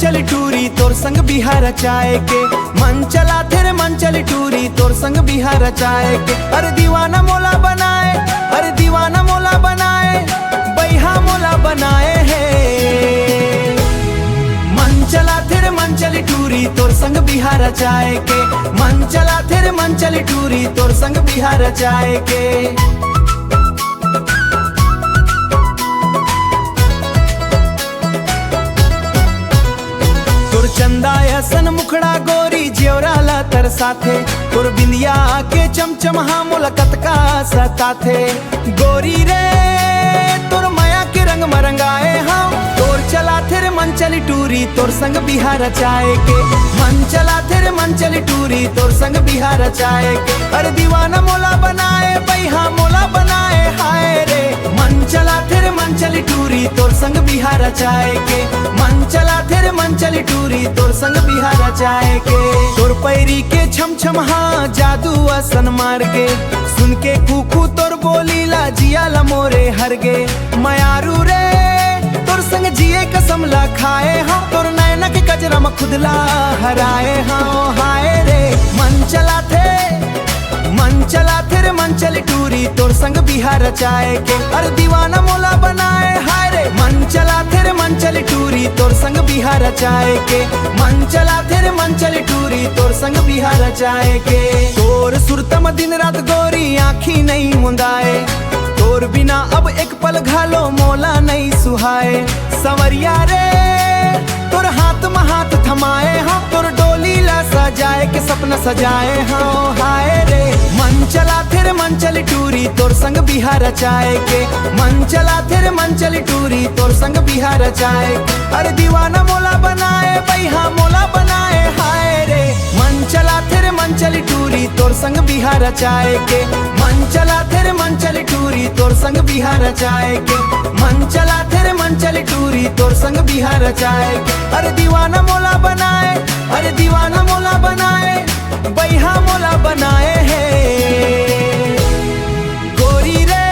चली टूरी तोर संग बिहार चाय के। मन चला तेरे मन चली टूरी तोर संग बिहार चाय के। अरे दीवाना मोला बनाए, अरे दीवाना मोला बनाए, बैहा मोला बनाए है। मन चला तेरे मन चली टूरी तोर संग बिहार चाय के। मन चला तेरे मन चली टूरी तोर संग बिहार चाय के। चंदा सन मुखड़ा गोरी जेवराला तर साथे। तोर बिंदिया के चमचम हाँ मुलाकात का सता थे। गोरी रे तोर माया के रंग मरंगाए हाँ। तोर चला तेरे मन चली टूरी तोर संग बिहार चाय के। मन चला तेरे मन चली टूरी तोर संग बिहार चाय के। अरे दीवाना मोला बनाए, बैहा मोला बनाए हाय रे। मन चला तेरे मन चली टूरी तोर संग बिहार चाय के। मन चला तेरे मन चली टूरी तोर संग बिहार चाय के। तोर पैरी के छम छम हाँ जादू असन मार के। सुन के कुकू तोर बोली ला जिया ला मोरे हर गे। मयारू रे तोर संग जिए कसम ला खाए हाँ। तोर नैना के कजरा में खुदला हराए हाँ हाय रे। मन चला थे मन चला तेरे मन चली टूरी तोर संग बिहार चाय के। अरे दीवाना मोला बनाए हाय रे। मन चला तेरे मन चली टूरी तोर संग बिहार चाय के। मन चला तेरे मन चली टूरी तोर संग बिहार चाय के। तोर सुरतम दिन रात गोरी आँखी नहीं मुंदाए। तोर बिना अब एक पल घालो मोला नहीं सुहाए। संवरिया रे तोर हाथ में हाथ थमाए हाँ। तोर डोली ला सजाए के सपना सजाए हाँ हाय रे। मन चला तेरे मन चली टूरी तोर संग बिहार चाय के। मन चला तेरे मन चली टूरी तोर संग बिहार चाय। अरे दीवाना मोला बनाए, बैहा मोला बनाए हाय रे। मन चला तेरे मन चली टूरी तोर संग बिहार चाय के। मन चला तेरे मन चली टूरी तोर संग बिहार चाय के। मन चला तेरे मन चली टूरी तोर संग बिहार चाय के। अरे दीवाना मोला बनाए, अरे दीवाना मोला बनाए, बैहा मोला बनाए है। गोरी रे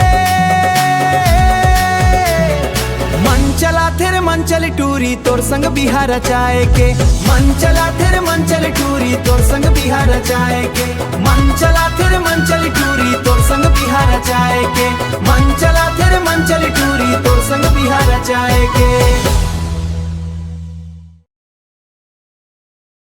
मन चला तेरे मन चली टूरी तोर संग बिहार चाय के। मन चला तेरे मन चली टूरी तोर संग बिहार चाय के। मन चला तेरे मन चली टूरी तोर संग बिहार चाय के। मन चला तेरे मन चली टूरी तोर संग बिहार चाय के।